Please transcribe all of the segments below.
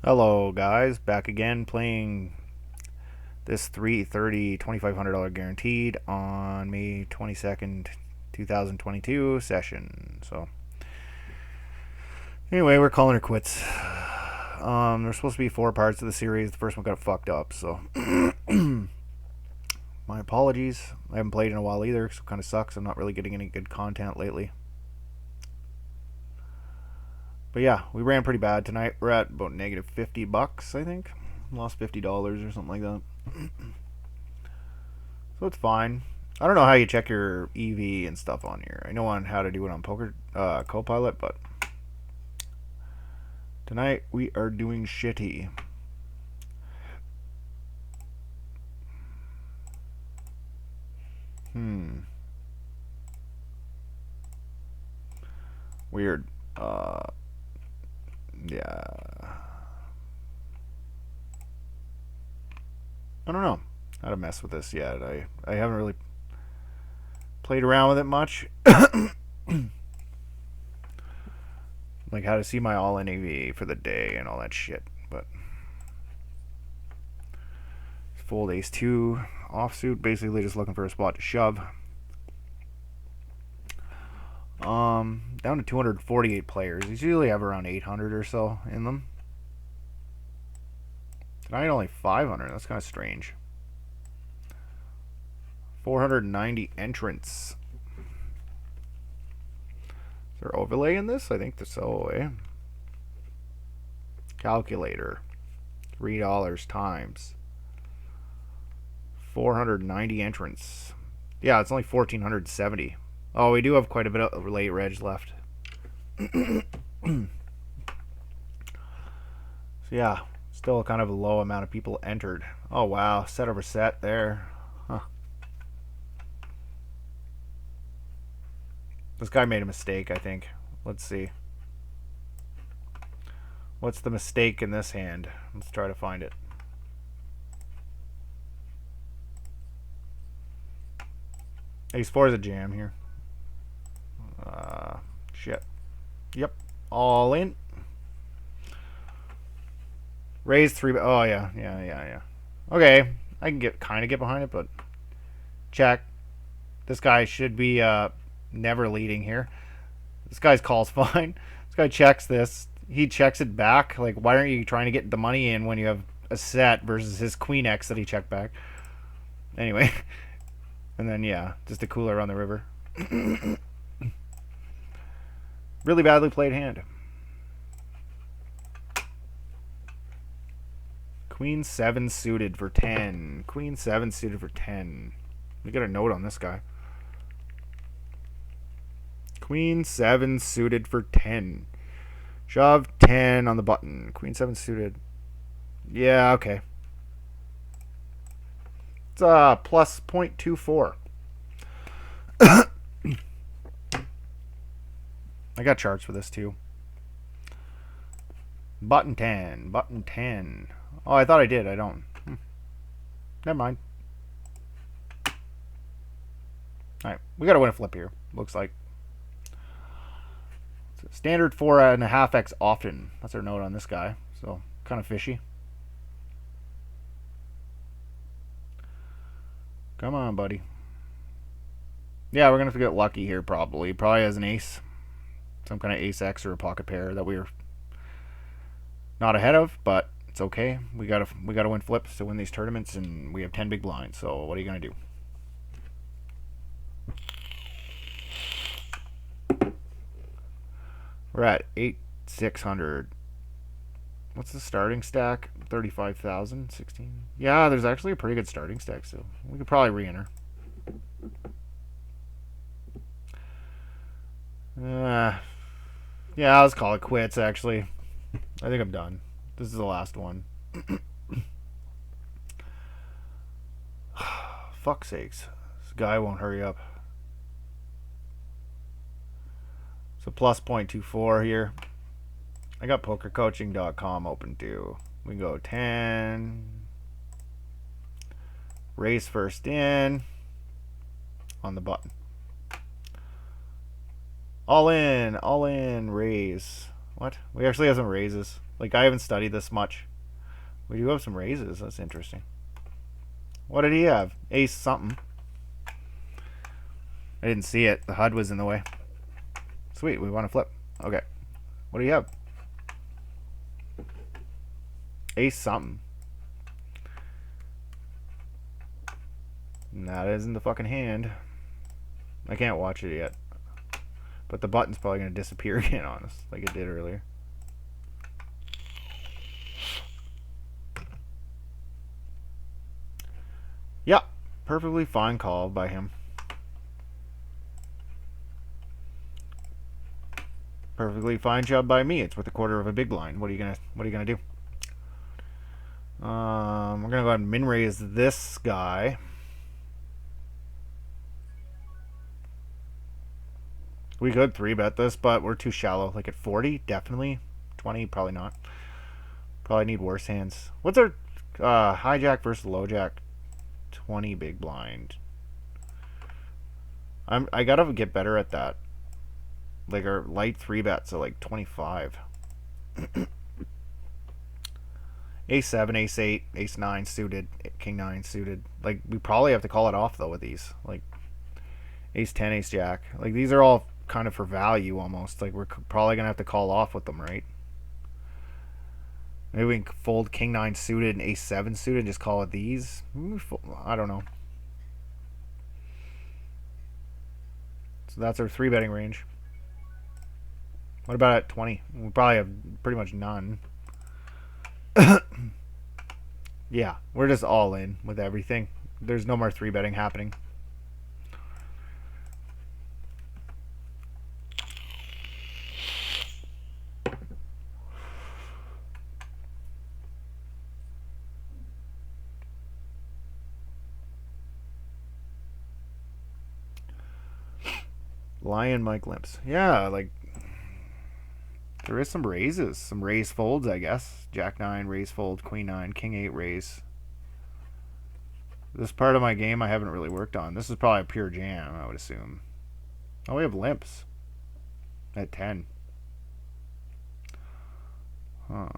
Hello guys, back again playing this 330 $2,500 guaranteed on May 22nd, 2022 session. So anyway, we're calling her quits. There's supposed to be 4 parts of the series. The first one got fucked up, so my apologies. I haven't played in a while either, so it kind of sucks. I'm not really getting any good content lately. But yeah, we ran pretty bad tonight. We're at about negative $50, I think. Lost $50 or something like that. So it's fine. I don't know how you check your EV and stuff on here. I know on how to do it on Poker Copilot, but tonight we are doing shitty. Weird. Yeah. I don't know how to mess with this yet. I haven't really played around with it much. Like how to see my all-in AV for the day and all that shit. But fold ace 2 offsuit, basically just looking for a spot to shove. Down to 248 players. These usually have around 800 or so in them. Tonight only 500. That's kind of strange. 490 entrants. Is there overlay in this? I think so, eh? Calculator. $3 times 490 entrants. Yeah, it's only 1,470. Oh, we do have quite a bit of late reg left. So yeah, still kind of a low amount of people entered. Oh wow, set over set there. Huh. This guy made a mistake, I think. Let's see. What's the mistake in this hand? Let's try to find it. Ace 4 is a jam here. Shit. Yep. All in. Raise 3. Oh, yeah. Okay. I can kind of get behind it, but check. This guy should be never leading here. This guy's call's fine. This guy checks this. He checks it back. Like, why aren't you trying to get the money in when you have a set versus his queen X that he checked back? Anyway. And then, yeah, just a cooler on the river. Really badly played hand. Queen 7 suited for 10. Queen 7 suited for 10. We got a note on this guy. Queen 7 suited for 10. Shove 10 on the button. Queen 7 suited. Yeah, okay. It's plus 0.24. I got charts for this too. Button 10. Button 10. Oh, I thought I did. I don't. Never mind. Alright. We got to win a flip here. Looks like. Standard 4.5x often. That's our note on this guy. So, kind of fishy. Come on, buddy. Yeah, we're going to have to get lucky here, probably. Probably has an ace. Some kind of ace X or a pocket pair that we're not ahead of, but it's okay. We gotta win flips to win these tournaments, and we have 10 big blinds. So what are you gonna do? We're at 8,600. What's the starting stack? 35,000, 16. Yeah, there's actually a pretty good starting stack, so we could probably re-enter. Yeah, let's call it quits, actually. I think I'm done. This is the last one. Fuck's sakes. This guy won't hurry up. So plus 0.24 here. I got pokercoaching.com open too. We can go 10. Raise first in. On the button. All in, raise. What? We actually have some raises. Like, I haven't studied this much. We do have some raises. That's interesting. What did he have? Ace something. I didn't see it. The HUD was in the way. Sweet, we want to flip. Okay. What do you have? Ace something. That isn't the fucking hand. I can't watch it yet. But the button's probably going to disappear again on us, like it did earlier. Yep. Perfectly fine call by him. Perfectly fine job by me. It's worth a quarter of a big blind. What are you gonna do? We're gonna go ahead and min raise this guy. We could 3-bet this, but we're too shallow. Like at 40, definitely. 20, probably not. Probably need worse hands. What's our hijack versus low jack? 20 big blind. I gotta get better at that. Like our light 3-bets are like 25. Ace 7, Ace 8, Ace 9 suited, King 9 suited. Like, we probably have to call it off, though, with these. Like, Ace 10, Ace Jack. Like, these are all kind of for value, almost. Like, we're probably going to have to call off with them, right? Maybe we can fold King 9 suited and Ace 7 suited and just call it these. I don't know. So that's our 3-betting range. What about at 20? We probably have pretty much none. Yeah, we're just all in with everything. There's no more 3-betting happening. Lion Mike Limps. Yeah, like there is some raises, some raise folds, I guess. Jack 9 raise fold, Queen 9, King 8 raise. This part of my game I haven't really worked on. This is probably a pure jam, I would assume. Oh, we have limps at 10. Huh.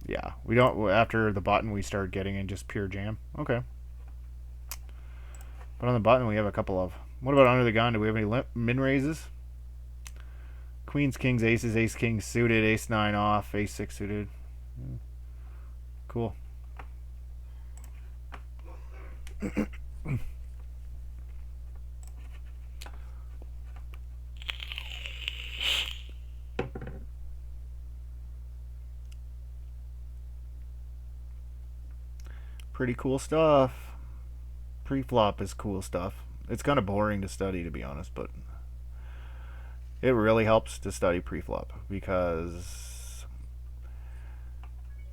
Yeah, we don't. After the button, we start getting in just pure jam. Okay. But on the button, we have a couple of. What about under the gun? Do we have any min raises? Queens, kings, aces, ace, king suited, ace 9 off, ace 6 suited. Cool. Pretty cool stuff. Pre-flop is cool stuff. It's kind of boring to study, to be honest, but it really helps to study pre-flop because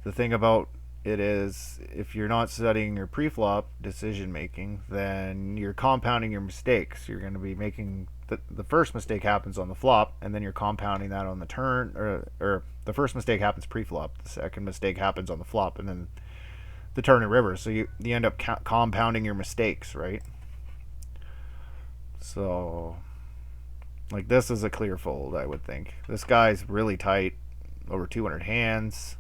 the thing about it is if you're not studying your pre-flop decision making, then you're compounding your mistakes. You're going to be making the first mistake happens on the flop, and then you're compounding that on the turn, or the first mistake happens pre-flop, the second mistake happens on the flop, and then the turn and river. So you end up compounding your mistakes, right? So like this is a clear fold, I would think. This guy's really tight, over 200 hands.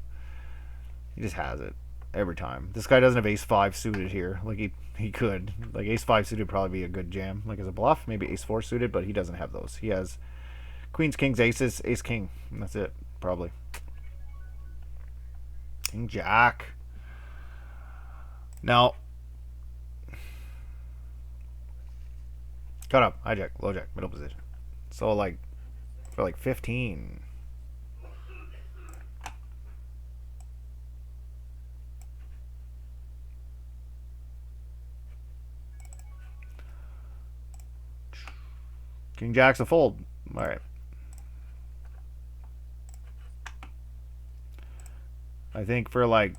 He just has it every time. This guy doesn't have ace 5 suited here. Like he could. Like ace 5 suited would probably be a good jam. Like as a bluff, maybe ace 4 suited, but he doesn't have those. He has queens, kings, aces, ace, king. And that's it, probably. King, jack. Now, cut up, hijack, low jack, middle position. So like, for like 15. King jack's a fold. All right. I think for like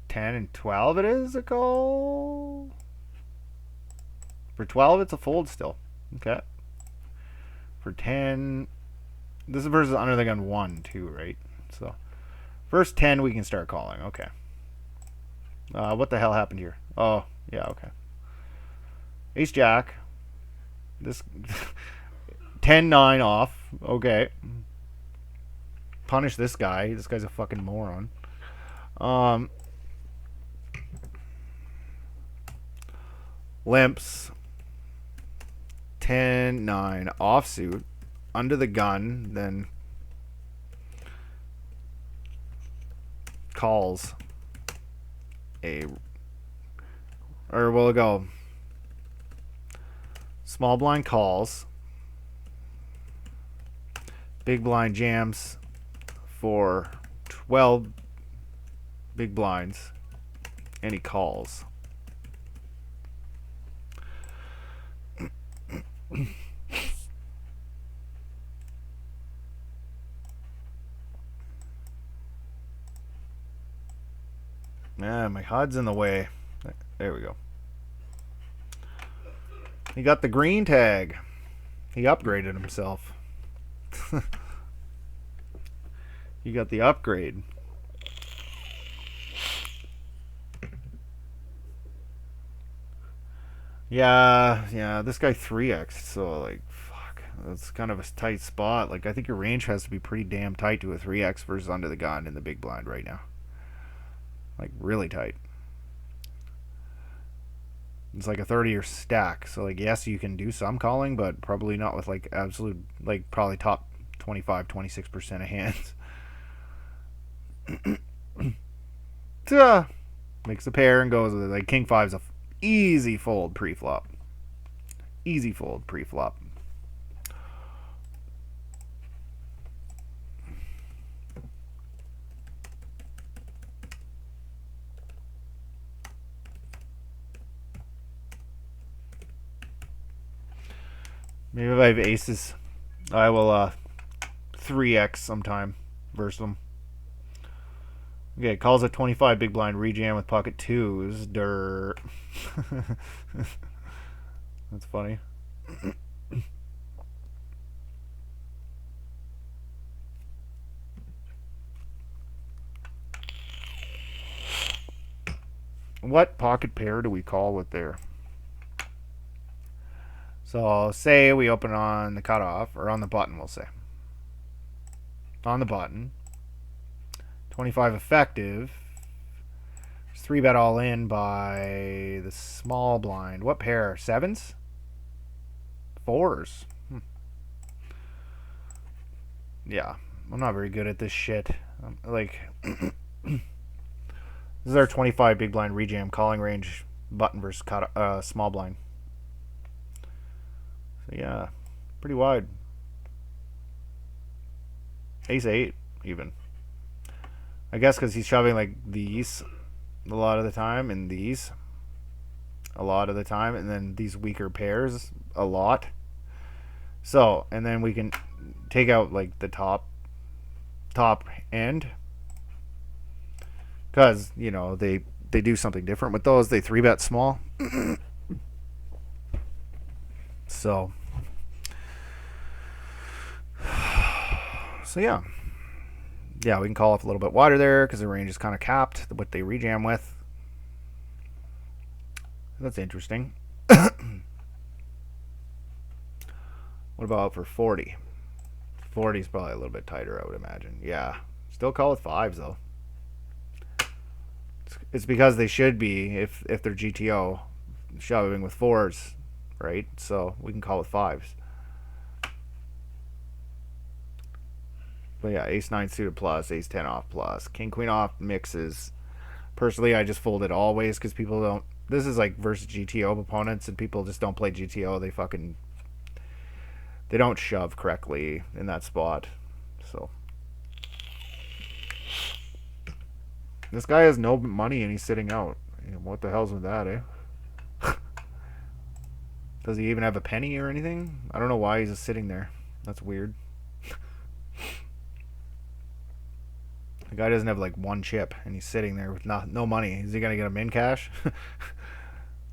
10 and 12 it is a call. For 12 it's a fold still. Okay. For 10, this is versus under the gun 1 too, right? So first 10 we can start calling. Okay. What the hell happened here? Oh, yeah, okay. Ace jack. This 10-9 off. Okay. Punish this guy. This guy's a fucking moron. Limps. 10-9 offsuit. Under the gun. Then calls a... Or will it go... Small blind calls. Big blind jams for 12 big blinds. And he calls. My HUD's in the way. There we go. He got the green tag. He upgraded himself. He got the upgrade. Yeah, this guy 3x, so like, fuck. That's kind of a tight spot. Like, I think your range has to be pretty damn tight to a 3x versus under the gun in the big blind right now. Like, really tight. It's like a 30-year stack. So, like, yes, you can do some calling, but probably not with, like, absolute, like, probably top 25, 26% of hands. Makes a pair and goes with it. Like, King 5's a easy fold pre-flop. Easy fold pre-flop. Maybe if I have aces, I will 3x sometime versus them. Okay, calls a 25 big blind rejam with pocket twos. Dirt. That's funny. What pocket pair do we call with there? So say we open on the cutoff, or on the button, we'll say. On the button. 25 effective. 3-bet all in by the small blind. What pair? Sevens? Fours? Yeah, I'm not very good at this shit. Like, this is our 25 big blind rejam calling range button versus small blind. So yeah, pretty wide. Ace 8 even. I guess because he's shoving like these a lot of the time and these a lot of the time, and then these weaker pairs a lot. So, and then we can take out like the top end, because you know they do something different with those. They 3-bet small. So yeah, we can call off a little bit wider there because the range is kind of capped what they rejam with. That's interesting. What about for 40? 40 is probably a little bit tighter, I would imagine. Yeah, still call with 5s though. It's because they should be, if they're GTO, shoving with 4s, right? So we can call with 5s. But yeah, ace 9 suited plus, ace 10 off plus, king queen off mixes. Personally, I just fold it always because people don't. This is like versus GTO opponents, and people just don't play GTO. They don't shove correctly in that spot. So this guy has no money and he's sitting out. What the hell's with that, eh? Does he even have a penny or anything? I don't know why he's just sitting there. That's weird. The guy doesn't have like one chip and he's sitting there with no money. Is he gonna get him in cash?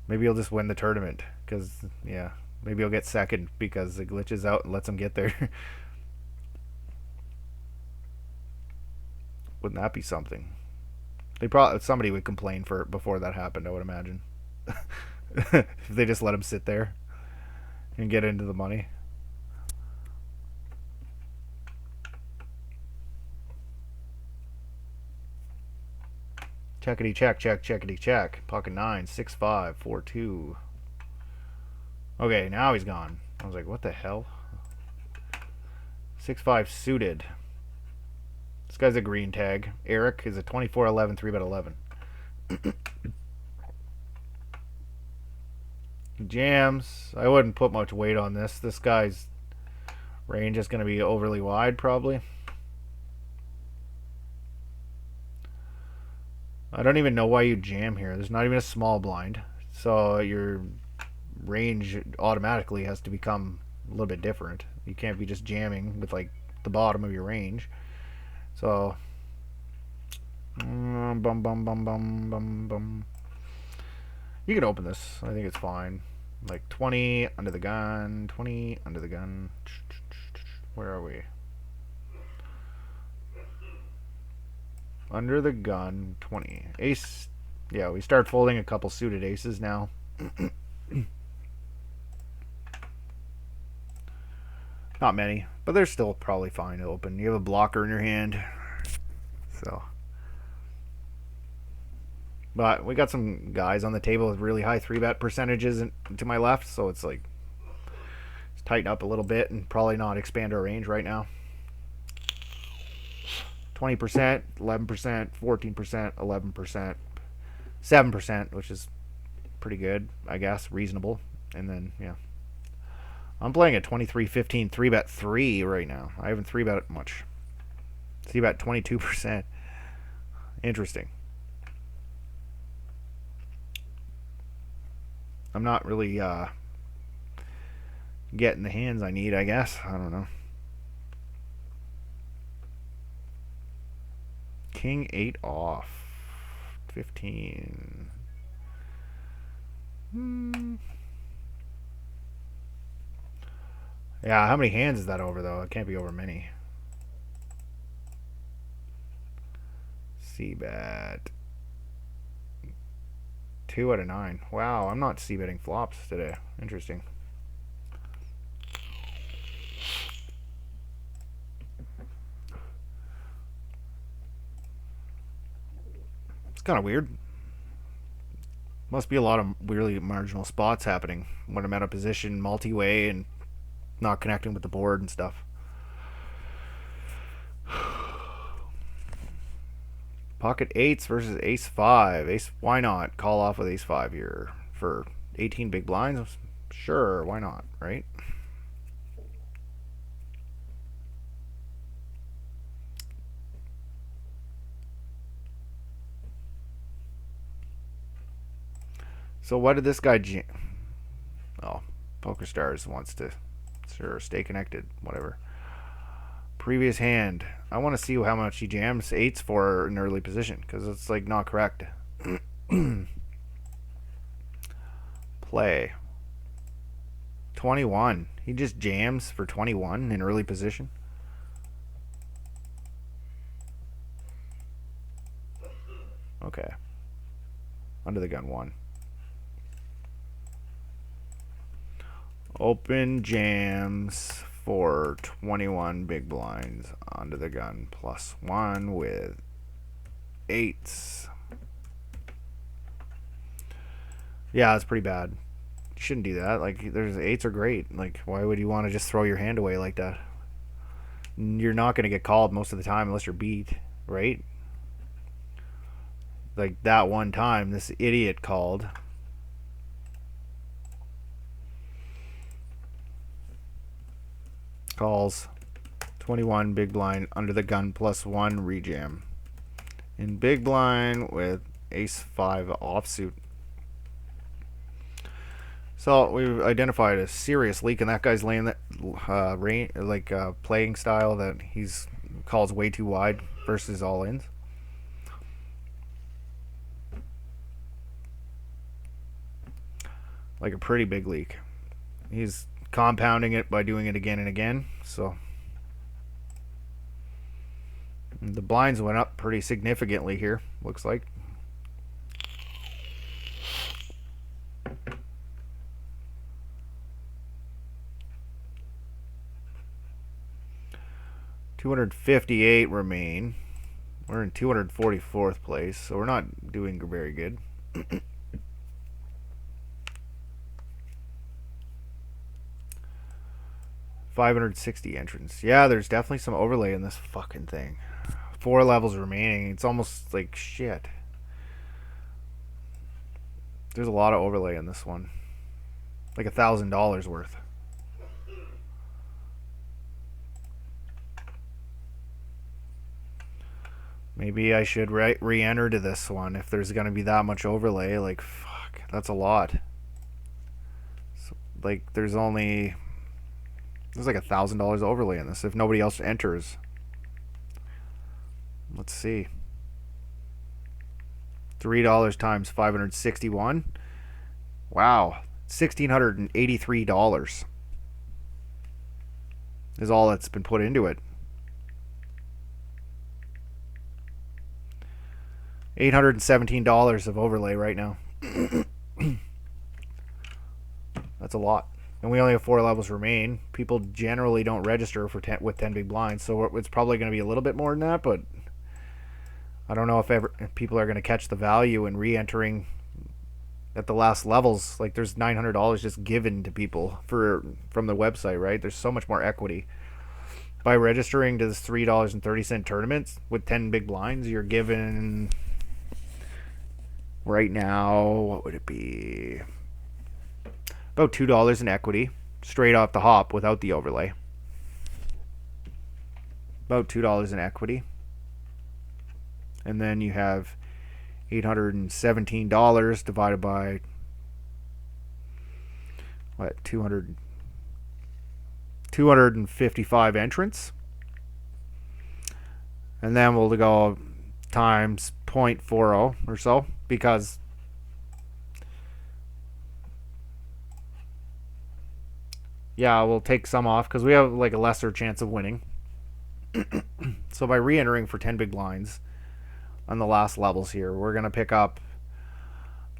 Maybe he'll just win the tournament because, yeah, maybe he'll get second because it glitches out and lets him get there. Wouldn't that be something? Somebody would complain before that happened, I would imagine. If they just let him sit there. and get into the money. Checkity check, check, checkity check. Pocket 9, 6 5, 4 2. Okay, now he's gone. I was like, what the hell? 6 5 suited. This guy's a green tag. Eric is a 24-11, 3-bet 11. Jams. I wouldn't put much weight on this. This guy's range is going to be overly wide, probably. I don't even know why you jam here. There's not even a small blind. So your range automatically has to become a little bit different. You can't be just jamming with like the bottom of your range. So bum bum bum bum bum bum. You can open this. I think it's fine. Like 20 under the gun, 20 under the gun. Where are we? Under the gun, 20. Ace. Yeah, we start folding a couple suited aces now. Not many, but they're still probably fine to open. You have a blocker in your hand. So. But we got some guys on the table with really high 3-bet percentages to my left, so it's like let's tighten up a little bit and probably not expand our range right now. 20%, 11%, 14%, 11%, 7%, which is pretty good, I guess, reasonable. And then, yeah. I'm playing a 23-15 3-bet 3 right now. I haven't 3-bet much. 3-bet 22%. Interesting. I'm not really getting the hands I need, I guess. I don't know. King 8 off. 15. Yeah, how many hands is that over, though? It can't be over many. C-bet. 2 out of 9. Wow, I'm not c-betting flops today. Interesting. It's kind of weird. Must be a lot of really marginal spots happening when I'm out of position, multi-way, and not connecting with the board and stuff. Pocket 8s versus ace 5. Ace, why not? Call off with ace 5 here for 18 big blinds. Sure, why not, right? So what did this guy jam? Oh, PokerStars wants to, sure, stay connected, whatever. Previous hand. I want to see how much he jams 8s for an early position, because it's like not correct. Play. 21. He just jams for 21 in early position. Okay. Under the gun 1. Open jams for 21 big blinds under the gun +1 with 8s. Yeah, that's pretty bad. You shouldn't do that. Like, there's 8s are great. Like, why would you want to just throw your hand away like that? You're not going to get called most of the time unless you're beat, right? Like that one time, this idiot called. Calls 21 big blind under the gun +1 rejam. In big blind with ace 5 offsuit. So we've identified a serious leak in that guy's lane, that playing style, that he's calls way too wide versus all ins. Like a pretty big leak. He's compounding it by doing it again and again. So the blinds went up pretty significantly here, looks like. 258 remain. We're in 244th place, so we're not doing very good. $560 entrants. Yeah, there's definitely some overlay in this fucking thing. 4 levels remaining. It's almost like shit. There's a lot of overlay in this one. Like $1,000 worth. Maybe I should re-enter to this one if there's going to be that much overlay. Like, fuck, that's a lot. So, like, there's like $1,000 overlay in this if nobody else enters. Let's see. $3 times 561. Wow, $1,683 is all that's been put into it. $817 of overlay right now. That's a lot. And we only have 4 levels remain. People generally don't register for with 10 big blinds, so it's probably going to be a little bit more than that, but I don't know if people are going to catch the value in re-entering at the last levels. Like, there's $900 just given to people from the website, right? There's so much more equity. By registering to this $3.30 tournament with 10 big blinds, you're given... Right now, what would it be? About $2 in equity, straight off the hop without the overlay. About $2 in equity. And then you have $817 divided by, what, 255 entrants. And then we'll go times 0.40 or so, because yeah, we'll take some off because we have like a lesser chance of winning. So by re-entering for 10 big blinds on the last levels here, we're going to pick up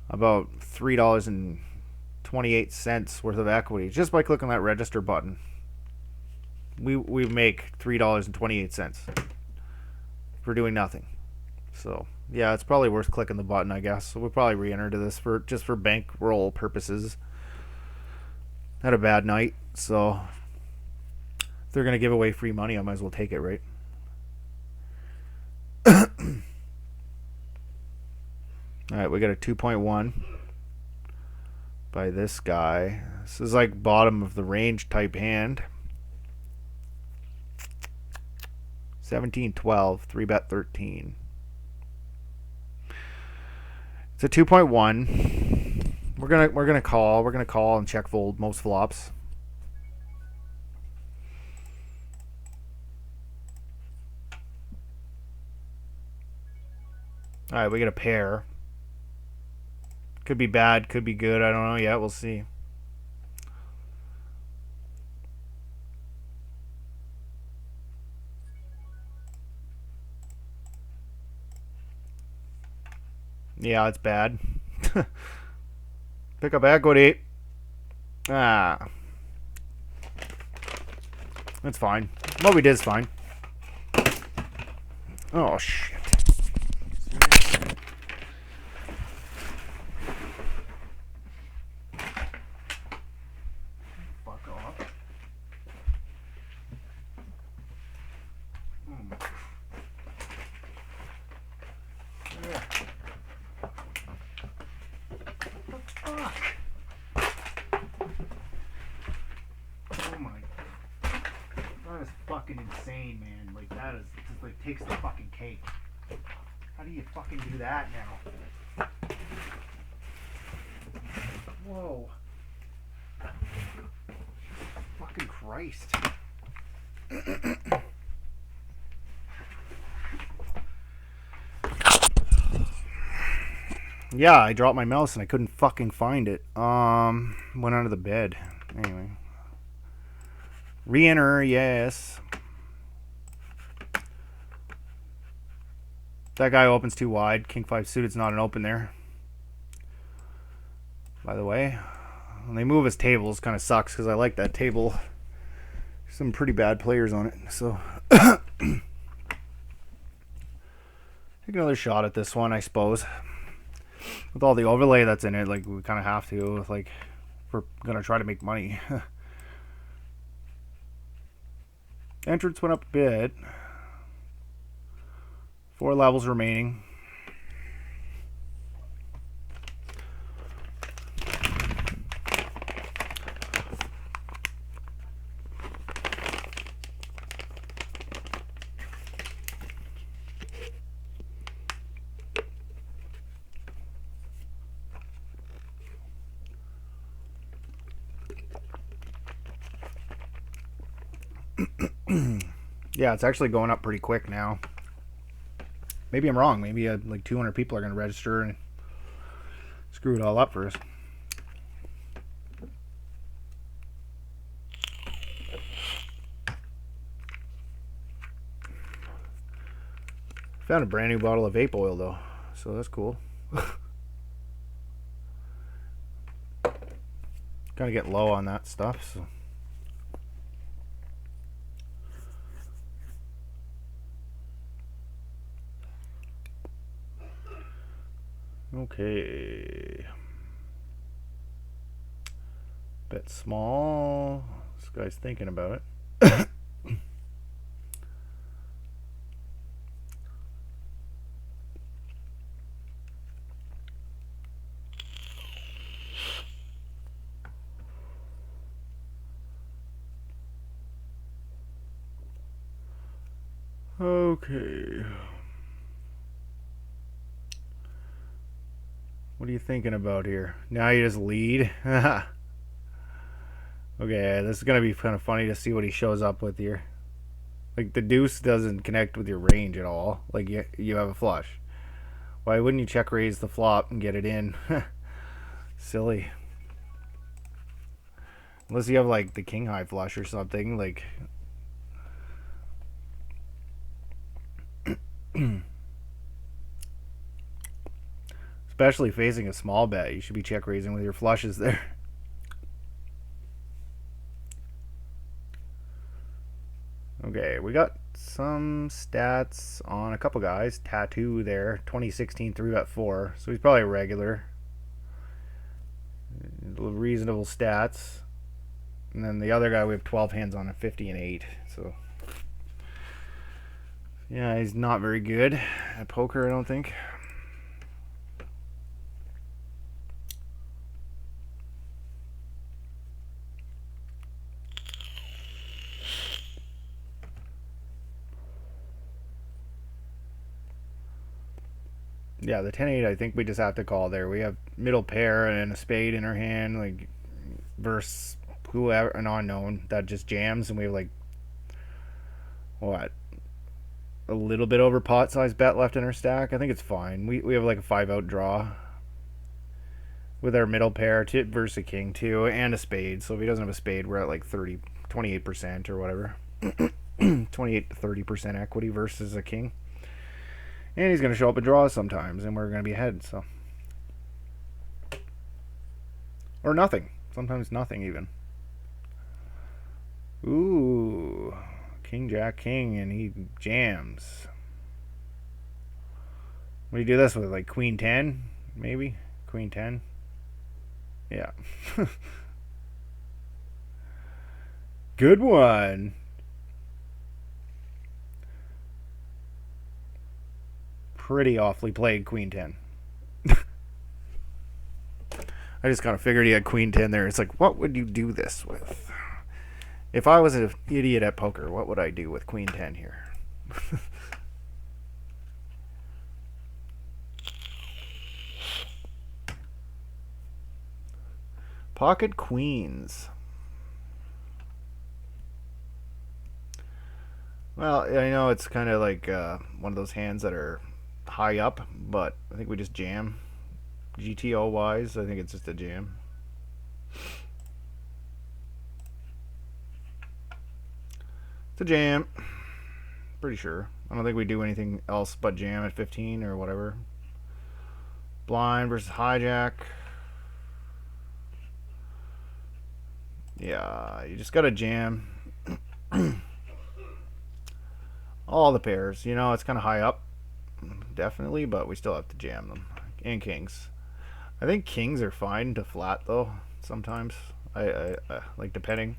about $3.28 worth of equity just by clicking that register button. We make $3.28 for doing nothing. So yeah, it's probably worth clicking the button, I guess. So we'll probably re-enter to this just for bankroll purposes. Had a bad night, so if they're gonna give away free money, I might as well take it, right? Alright, we got a 2.1 by this guy. This is like bottom of the range type hand. 17-12, 3-bet 13. It's a 2.1. We're gonna call and check fold most flops. All right, we get a pair. Could be bad, could be good. I don't know yet. We'll see. Yeah, it's bad. Pick up equity. Ah. That's fine. What we did is fine. Oh, shit. Fuck off. Yeah. Fuck. Oh my. That is fucking insane, man. Like, that is just like takes the fucking cake. How do you fucking do that now? Whoa. Fucking Christ. Yeah, I dropped my mouse and I couldn't fucking find it. Went under the bed. Anyway. Re-enter, yes. That guy opens too wide. King 5 suited's not an open there. By the way. When they move his tables, kind of sucks because I like that table. Some pretty bad players on it. So Take another shot at this one, I suppose. With all the overlay that's in it, like, we kind of have to, like, if we're gonna try to make money. Entrance went up a bit. 4 levels remaining. Yeah, it's actually going up pretty quick now. Maybe I'm wrong. Maybe like 200 people are going to register and screw it all up for us. Found a brand new bottle of vape oil though, so that's cool. Gotta get low on that stuff. So. Okay. Bet small. This guy's thinking about it. Okay. What are you thinking about here? Now you just lead? Okay, this is going to be kind of funny to see what he shows up with here. Like, the deuce doesn't connect with your range at all. Like, you have a flush. Why wouldn't you check raise the flop and get it in? Silly. Unless you have, like, the king high flush or something. Like... Especially facing a small bet, you should be check raising with your flushes there. Okay, we got some stats on a couple guys. Tattoo there, 2016 3-bet 4, so he's probably a regular. Reasonable stats. And then the other guy, we have 12 hands on a 50 and 8, so... Yeah, he's not very good at poker, I don't think. Yeah, the 10-8, I think we just have to call there. We have middle pair and a spade in our hand, like, versus whoever, an unknown that just jams, and we have, like, what? A little bit over pot size bet left in our stack. I think it's fine. We have like a 5-out draw with our middle pair versus a king too, and a spade. So if he doesn't have a spade, we're at like 28% or whatever. 28 to 30% equity versus a king. And he's going to show up a draw sometimes, and we're going to be ahead. So, or nothing. Sometimes nothing even. Ooh. King, jack, king, and he jams. What do you do this with? Like queen 10, maybe? Queen 10? Yeah. Good one. Pretty awfully played, queen 10. I just kind of figured he had queen 10 there. It's like, what would you do this with? If I was an idiot at poker, what would I do with queen 10 here? Pocket queens. Well, I know it's kind of like one of those hands that are high up, but I think we just jam. GTO wise, I think it's just a jam. It's a jam. Pretty sure. I don't think we do anything else but jam at 15 or whatever. Blind versus hijack. Yeah, you just gotta jam. All the pairs. You know, it's kind of high up. definitely, but we still have to jam them. And kings. I think kings are fine to flat though. Sometimes I like depending.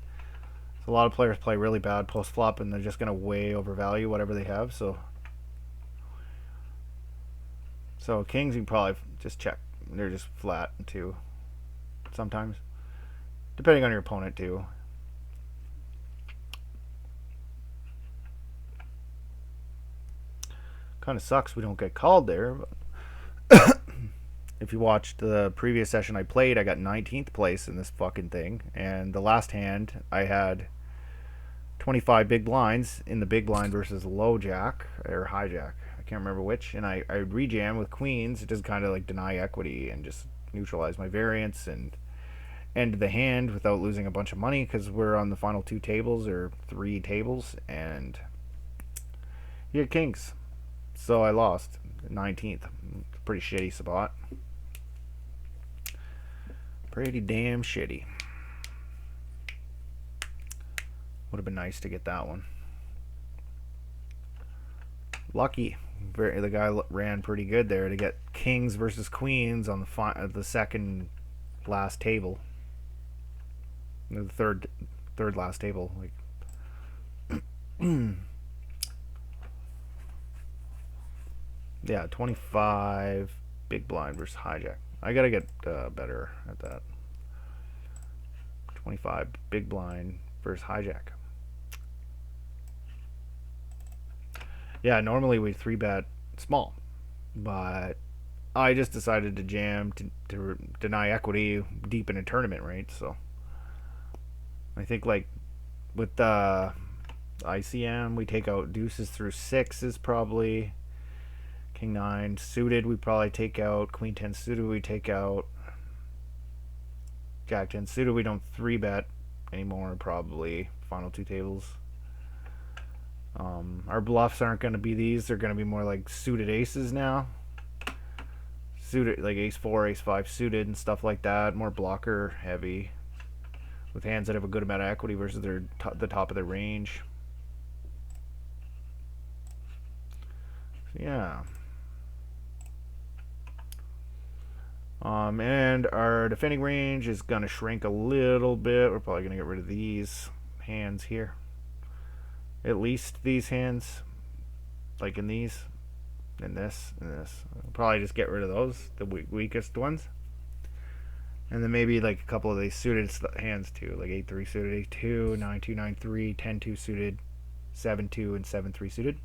So a lot of players play really bad post flop, and they're just gonna way overvalue whatever they have. So kings you can probably just check. They're just flat too. Sometimes, depending on your opponent too. Kind of sucks we don't get called there. But if you watched the previous session I played, I got 19th place in this fucking thing. And the last hand, I had 25 big blinds in the big blind versus low jack or high jack. I can't remember which. And I rejam with queens. It just kind of like deny equity and just neutralize my variance and end the hand without losing a bunch of money because we're on the final 2 tables or 3 tables. And he had kings. So I lost 19th. Pretty shitty spot. Pretty damn shitty. Would have been nice to get that one. Lucky. The guy ran pretty good there to get kings versus queens on the second last table. The third last table. Like, yeah, 25 big blind versus hijack. I gotta get better at that. 25 big blind versus hijack. Yeah, normally we 3-bet small, but I just decided to jam to deny equity deep in a tournament, right? So I think like with the ICM, we take out deuces through sixes probably. King 9 suited, we probably take out. Queen 10 suited, we take out. Jack 10 suited, we don't 3-bet anymore, probably. Final 2 tables. Our bluffs aren't going to be these. They're going to be more like suited aces now. Suited, like ace 4, ace 5 suited and stuff like that. More blocker heavy. With hands that have a good amount of equity versus the top of their range. So, yeah. And our defending range is going to shrink a little bit. We're probably going to get rid of these hands here. At least these hands. Like in these. And this. And this. We'll probably just get rid of those. The weakest ones. And then maybe like a couple of these suited hands too. Like 8-3 suited, 8-2, 9-2, 9-3, 10-2 suited, 7-2 and 7-3 suited.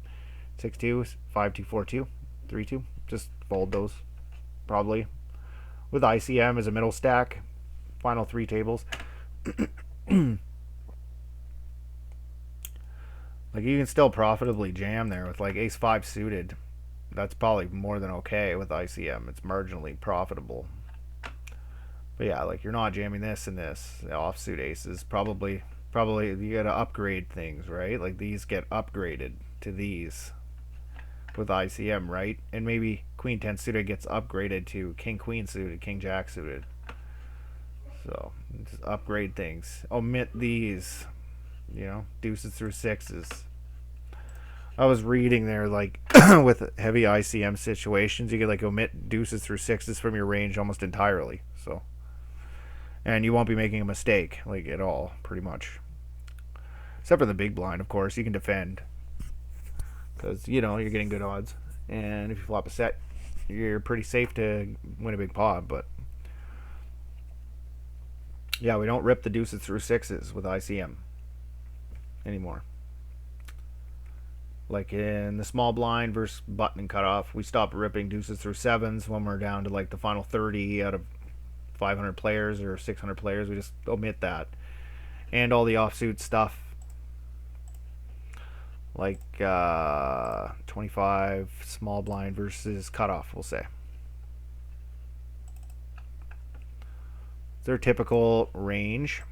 6-2, 5-2, 4-2, 3-2. Just fold those. Probably. With ICM as a middle stack. Final 3 tables. Like you can still profitably jam there with like ace 5 suited. That's probably more than okay with ICM. It's marginally profitable. But yeah, like you're not jamming this and this. The offsuit aces probably you gotta upgrade things, right? Like these get upgraded to these with ICM, right? And maybe Queen 10 suited gets upgraded to King Queen suited, King Jack suited. So just upgrade things. Omit these, you know, deuces through sixes. I was reading there, like with heavy ICM situations, you could like omit deuces through sixes from your range almost entirely. So, and you won't be making a mistake like at all, pretty much. Except for the big blind, of course, you can defend because you know you're getting good odds, and if you flop a set, you're pretty safe to win a big pot. But yeah, we don't rip the deuces through sixes with ICM anymore. Like in the small blind versus button and cutoff, we stop ripping deuces through sevens when we're down to like the final 30 out of 500 players or 600 players. We just omit that. And all the offsuit stuff. Like 25 small blind versus cutoff, we'll say. Their typical range.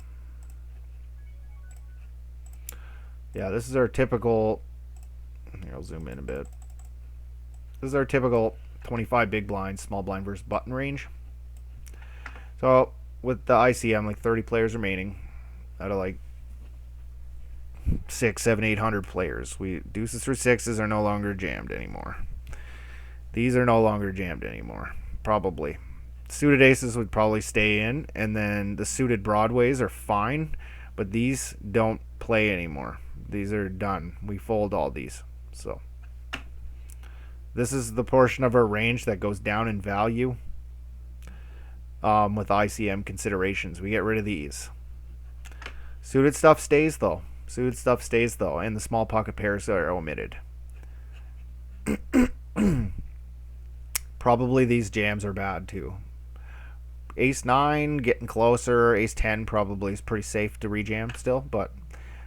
Yeah, this is our typical. Here, I'll zoom in a bit. This is our typical 25 big blind, small blind versus button range. So with the ICM, like 30 players remaining out of like 6, 7, 800 players, we deuces through sixes are no longer jammed anymore. These are no longer jammed anymore. Probably. Suited aces would probably stay in, and then the suited broadways are fine, but these don't play anymore. These are done. We fold all these. So this is the portion of our range that goes down in value with ICM considerations. We get rid of these. Suited stuff stays though. Suited stuff stays though, and the small pocket pairs are omitted. Probably these jams are bad too. Ace 9 getting closer. Ace 10 probably is pretty safe to rejam still, but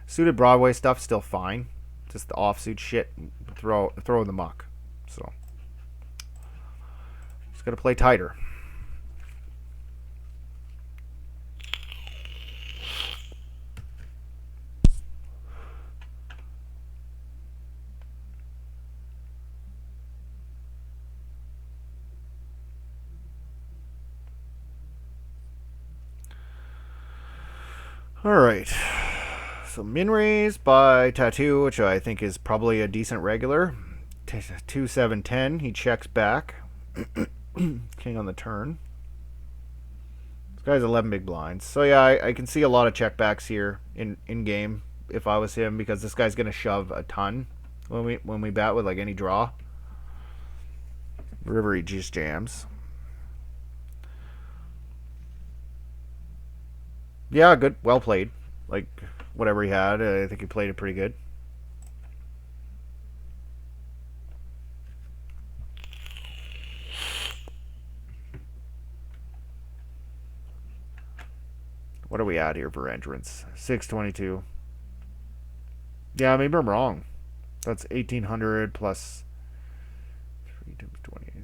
suited Broadway stuff still fine. Just the offsuit shit throw in the muck. So just gotta play tighter. Alright, so min raise by Tattoo, which I think is probably a decent regular. 2-7-10, he checks back. King on the turn. This guy's 11 big blinds. So yeah, I can see a lot of checkbacks here in game if I was him, because this guy's going to shove a ton when we bat with like any draw. River he just jams. Yeah, good. Well played. Like, whatever he had, I think he played it pretty good. What are we at here for entrance? 622. Yeah, maybe I'm wrong. That's 1,800 plus 3 times 20, 60.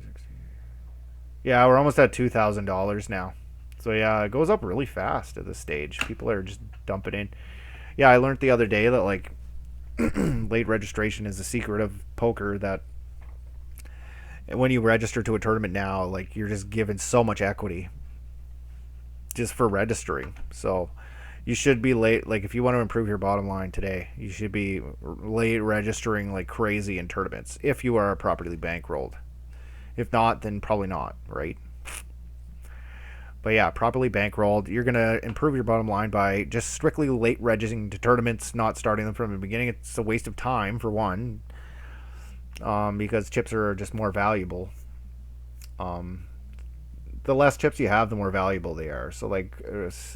Yeah, we're almost at $2,000 now. So yeah, it goes up really fast at this stage. People are just dumping in. Yeah, I learned the other day that like late registration is the secret of poker, that when you register to a tournament now, like you're just given so much equity just for registering. So you should be late. Like if you want to improve your bottom line today, you should be late registering like crazy in tournaments if you are properly bankrolled. If not, then probably not, right? But yeah, properly bankrolled, you're going to improve your bottom line by just strictly late registering to tournaments, not starting them from the beginning. It's a waste of time, for one, because chips are just more valuable. The less chips you have, the more valuable they are. So, like,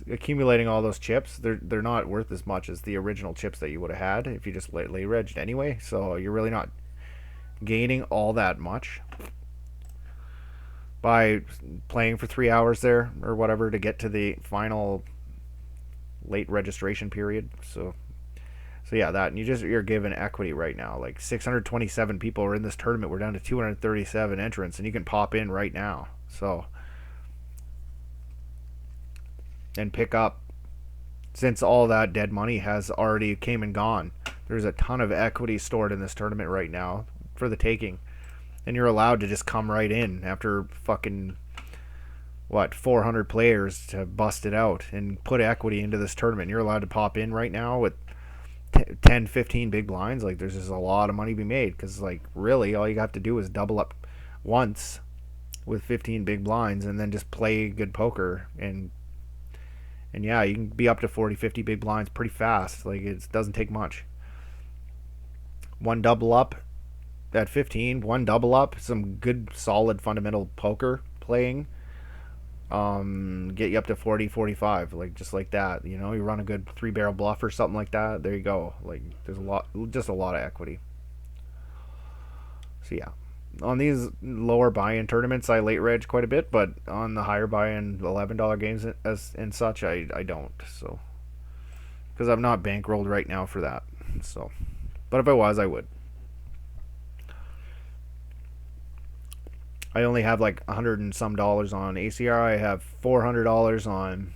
accumulating all those chips, they're not worth as much as the original chips that you would have had if you just late regged anyway. So you're really not gaining all that much by playing for 3 hours there or whatever to get to the final late registration period. So yeah, that, and you're given equity right now. Like 627 people are in this tournament. We're down to 237 entrants, and you can pop in right now. So and pick up, since all that dead money has already came and gone. There's a ton of equity stored in this tournament right now for the taking. And you're allowed to just come right in after fucking, 400 players to bust it out and put equity into this tournament. You're allowed to pop in right now with 10, 15 big blinds. Like, there's just a lot of money to be made, because, like, really, all you have to do is double up once with 15 big blinds and then just play good poker. And yeah, you can be up to 40, 50 big blinds pretty fast. Like, it doesn't take much. One double up at 15, one double up, some good solid fundamental poker playing, get you up to 40, 45, like just like that. You know, you run a good 3-barrel bluff or something like that, there you go. Like, there's just a lot of equity. So yeah, on these lower buy-in tournaments I late reg quite a bit, but on the higher buy-in $11 games and such, I don't. So because I'm not bankrolled right now for that. So, but if I was, I would. I only have like $100 and some on ACR. I have $400 on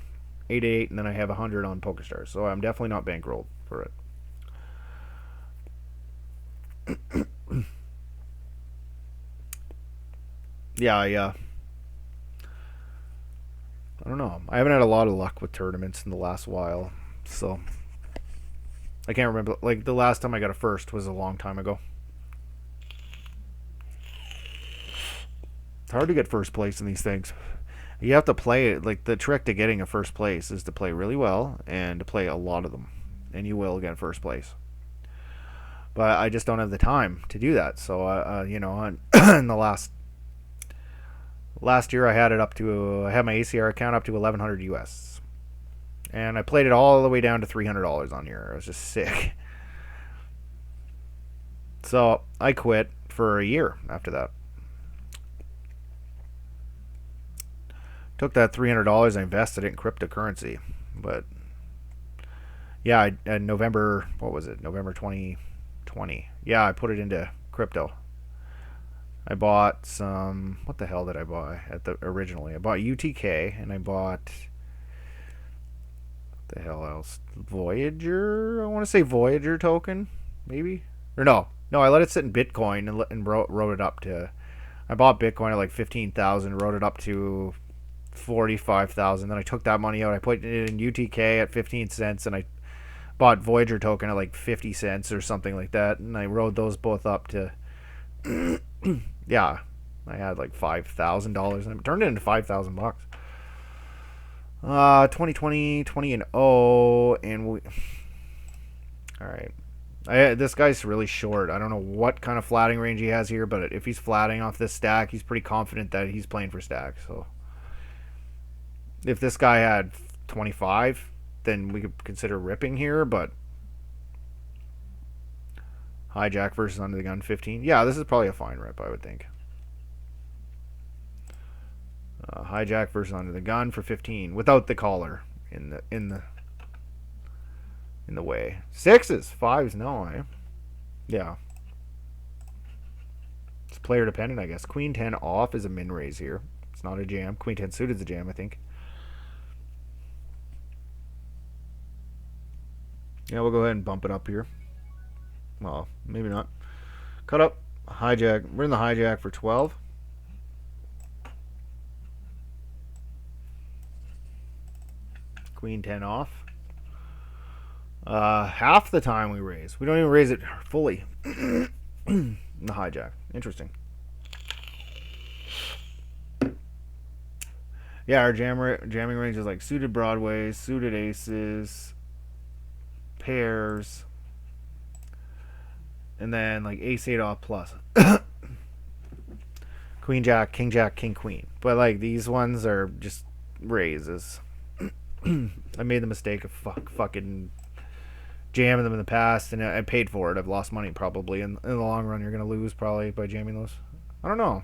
888, and then I have $100 on PokerStars. So I'm definitely not bankrolled for it. Yeah, I don't know. I haven't had a lot of luck with tournaments in the last while, so I can't remember. Like, the last time I got a first was a long time ago. It's hard to get first place in these things. You have to play it. Like, the trick to getting a first place is to play really well and to play a lot of them, and you will get first place. But I just don't have the time to do that. So, you know, in the last year, I had my ACR account up to 1100 US, and I played it all the way down to $300 on here. I was just sick. So I quit for a year after that. Took that $300, I invested it in cryptocurrency. But yeah, in November, what was it? November 2020. Yeah, I put it into crypto. I bought some. What the hell did I buy originally? I bought UTK, and I bought. What the hell else? Voyager. I want to say Voyager token, maybe. Or no, I let it sit in Bitcoin and wrote it up to. I bought Bitcoin at like 15,000, wrote it up to 45,000. Then I took that money out. I put it in UTK at 15 cents, and I bought Voyager token at like 50 cents or something like that. And I rode those both up to. Yeah, I had like $5,000, and it turned it into $5,000. 2020, 20 and 0, and we. All right. This guy's really short. I don't know what kind of flatting range he has here, but if he's flatting off this stack, he's pretty confident that he's playing for stack. So if this guy had 25, then we could consider ripping here, but hijack versus under the gun 15. Yeah, this is probably a fine rip, I would think. Hijack versus under the gun for 15 without the collar in the way. Sixes, fives, no, eh? Yeah. It's player dependent, I guess. Queen 10 off is a min raise here. It's not a jam. Queen 10 suited is a jam, I think. Yeah, we'll go ahead and bump it up here. Well, maybe not. Cut up. Hijack. We're in the hijack for 12. Queen 10 off. Half the time we raise. We don't even raise it fully. In the hijack. Interesting. Yeah, our jamming range is like suited broadways, suited aces, pairs, and then like ace 8 off plus. Queen jack, king queen. But like these ones are just raises. I made the mistake of fucking jamming them in the past, and I paid for it. I've lost money probably. In the long run, you're going to lose probably by jamming those. I don't know.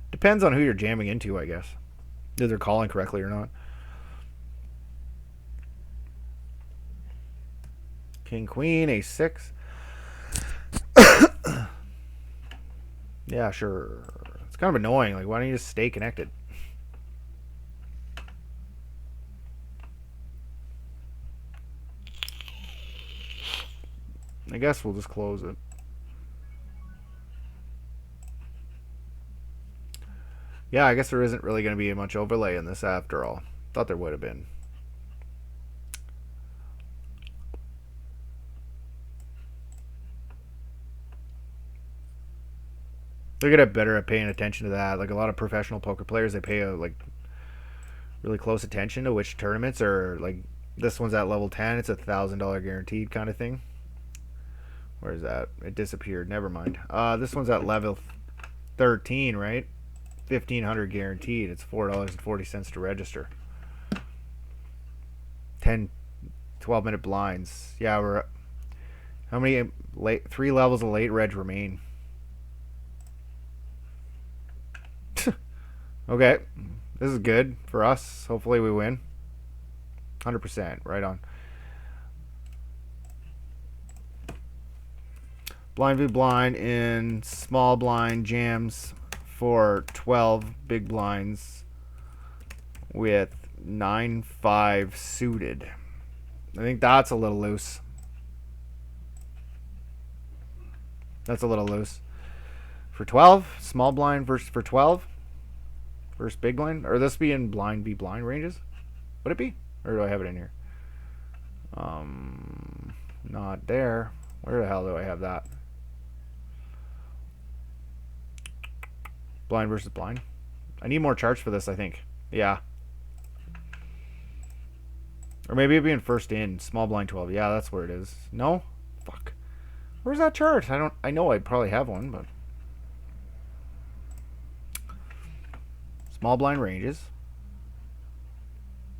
Depends on who you're jamming into, I guess. If they're calling correctly or not. King, queen, ace 6. Yeah, sure. It's kind of annoying. Like, why don't you just stay connected? I guess we'll just close it. Yeah, I guess there isn't really going to be much overlay in this after all. Thought there would have been. They're going to get better at paying attention to that. Like a lot of professional poker players, they pay like really close attention to which tournaments are like. This one's at level 10. It's $1,000 guaranteed kind of thing. Where is that? It disappeared. Never mind. This one's at level 13, right? 1,500 guaranteed. It's $4.40 to register. 12-minute blinds. Yeah, we're. How many 3 levels of late reg remain? Okay, this is good for us. Hopefully we win. 100%. Right on. Blind v blind in small blind jams for 12 big blinds with 9-5 suited. I think that's a little loose. That's a little loose. For 12, small blind versus for 12 versus big blind. Or this be in blind v blind ranges? Would it be? Or do I have it in here? Not there. Where the hell do I have that? Blind versus blind. I need more charts for this, I think. Yeah. Or maybe it'd be in first in. Small blind 12. Yeah, that's where it is. No? Fuck. Where's that chart? I know I probably have one, but... Small blind ranges.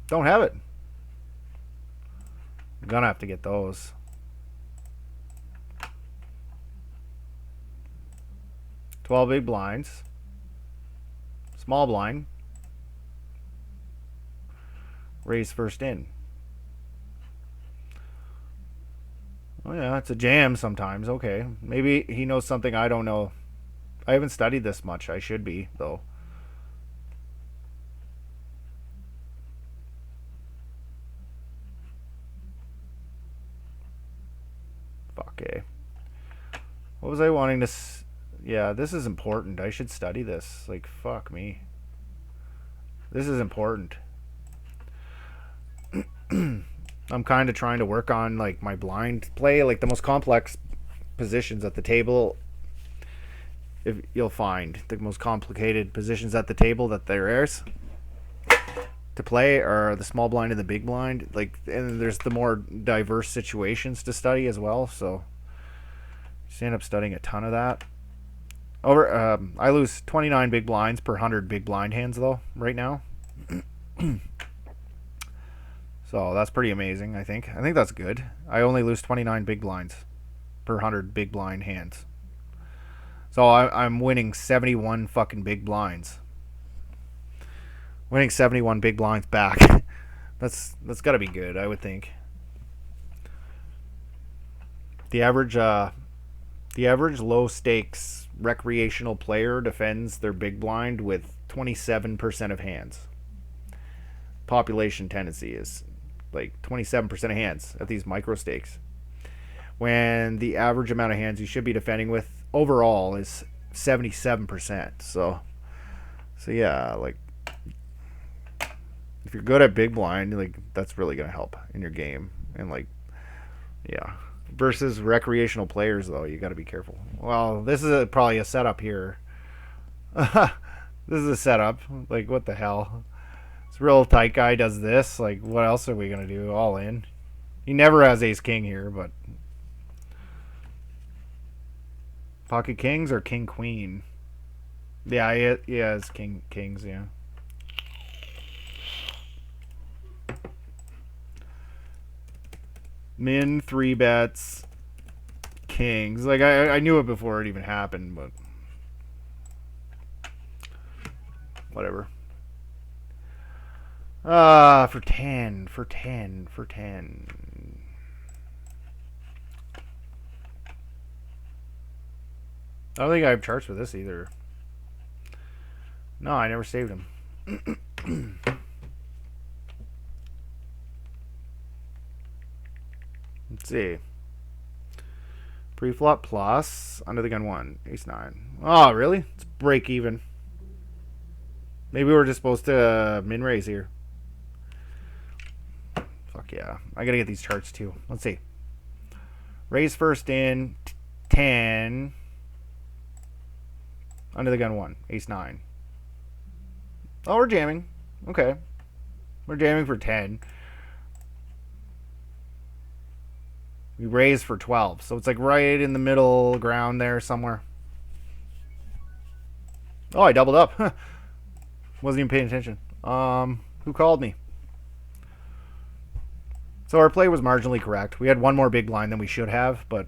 Don't have it. I'm gonna have to get those. $12 big blinds. Small blind. Raise first in. Oh yeah, it's a jam sometimes. Okay. Maybe he knows something I don't know. I haven't studied this much. I should be, though. Fuck, eh. What was I wanting to... Yeah, this is important. I should study this. Like, fuck me. This is important. I'm kind of trying to work on, like, my blind play. Like, the most complex positions at the table... If you'll find the most complicated positions at the table that there is to play are the small blind and the big blind. Like, and there's the more diverse situations to study as well. So, just end up studying a ton of that. I lose 29 big blinds per 100 big blind hands though right now. So that's pretty amazing. I think that's good. I only lose 29 big blinds per 100 big blind hands. So I'm winning 71 fucking big blinds. Winning 71 big blinds back. That's got to be good, I would think. The average low stakes recreational player defends their big blind with 27% of hands. Population tendency is like 27% of hands at these micro stakes. When the average amount of hands you should be defending with overall is 77%. So yeah, like if you're good at big blind, like that's really gonna help in your game. And like, yeah. Versus recreational players, though, you got to be careful. Well, this is probably a setup here. This is a setup. Like, what the hell? This real tight guy does this. Like, what else are we going to do? All in. He never has ace-king here, but... Pocket kings or king-queen? Yeah, he has kings, yeah. Min 3 bets kings. Like I knew it before it even happened, but whatever. For 10. I don't think I have charts for this either. No, I never saved him. Let's see. Pre-flop plus. Under the gun 1. Ace 9. Oh, really? It's break even. Maybe we're just supposed to min-raise here. Fuck yeah. I gotta get these charts too. Let's see. Raise first in. 10. Under the gun 1. Ace 9. Oh, we're jamming. Okay. We're jamming for 10. We raise for 12. So it's like right in the middle ground there somewhere. Oh, I doubled up. Wasn't even paying attention. Who called me? So our play was marginally correct. We had one more big blind than we should have, but...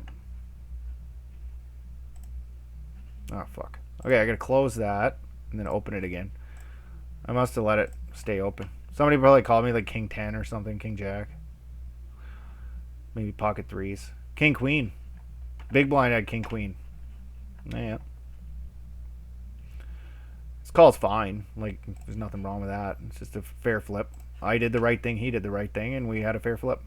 Oh, fuck. Okay, I gotta close that and then open it again. I must have let it stay open. Somebody probably called me like King 10 or something, King Jack. Maybe pocket 3s. King Queen. Big blind had King Queen. Yeah. This call's fine. Like, there's nothing wrong with that. It's just a fair flip. I did the right thing, he did the right thing, and we had a fair flip.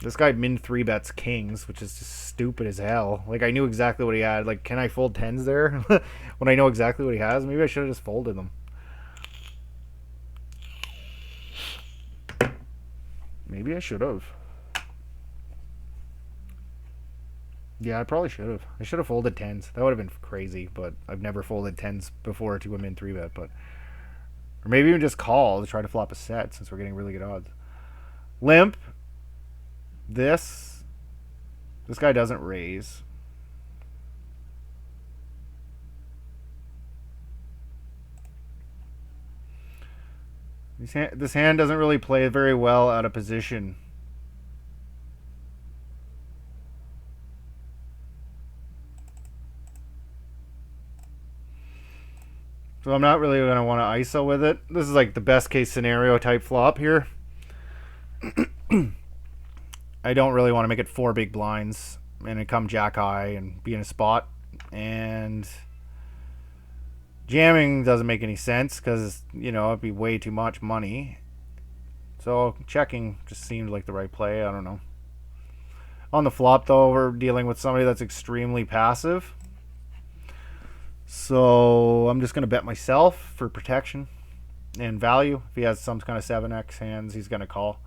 This guy min 3 bets kings, which is just stupid as hell. Like, I knew exactly what he had. Like, can I fold 10s there? When I know exactly what he has? Maybe I should have just folded them. Maybe I should have. Yeah, I probably should have. I should have folded tens. That would have been crazy, but I've never folded tens before to a min 3-bet. But or maybe even just call to try to flop a set since we're getting really good odds. Limp. This guy doesn't raise. This hand doesn't really play very well out of position. So I'm not really going to want to ISO with it. This is like the best case scenario type flop here. I don't really want to make it 4 big blinds and it come jack high and be in a spot. And jamming doesn't make any sense because, you know, it'd be way too much money. So checking just seemed like the right play. I don't know. On the flop, though, we're dealing with somebody that's extremely passive. So I'm just going to bet myself for protection and value. If he has some kind of 7x hands, he's going to call.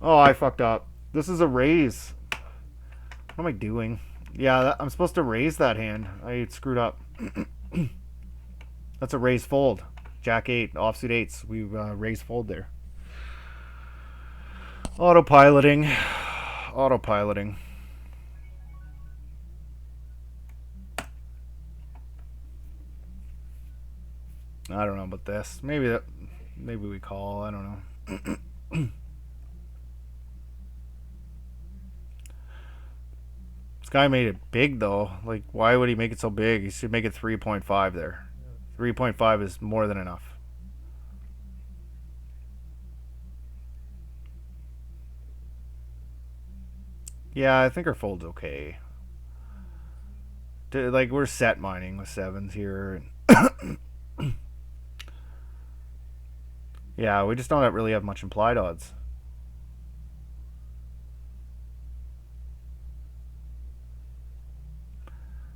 Oh, I fucked up. This is a raise. What am I doing? Yeah, I'm supposed to raise that hand. I screwed up. That's a raise fold. Jack 8, offsuit 8s. We raise fold there. Autopiloting. Autopiloting. I don't know about this. Maybe we call. I don't know. This guy made it big though. Like, why would he make it so big? He should make it 3.5 there. 3.5 is more than enough. Yeah, I think our fold's okay. Like, we're set mining with 7s here. Yeah, we just don't really have much implied odds.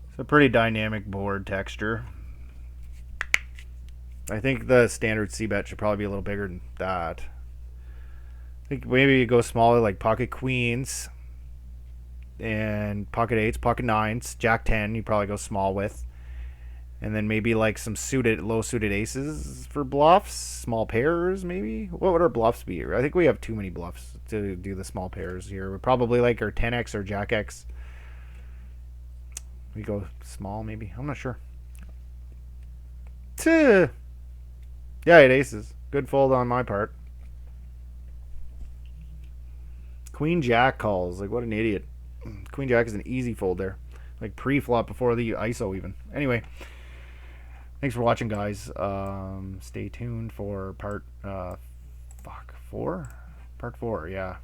It's a pretty dynamic board texture. I think the standard c-bet should probably be a little bigger than that. I think maybe you go smaller, like pocket queens and pocket 8s, pocket 9s, jack 10 you probably go small with. And then maybe like some low suited aces for bluffs, small pairs maybe. What would our bluffs be? I think we have too many bluffs to do the small pairs here. We're probably like our 10x or jack x. We go small maybe. I'm not sure. Yeah, 8 aces. Good fold on my part. Queen jack calls. Like, what an idiot. Queen jack is an easy fold there. Like pre-flop before the ISO even. Anyway, thanks for watching, guys. Stay tuned for part 4. Part 4, yeah.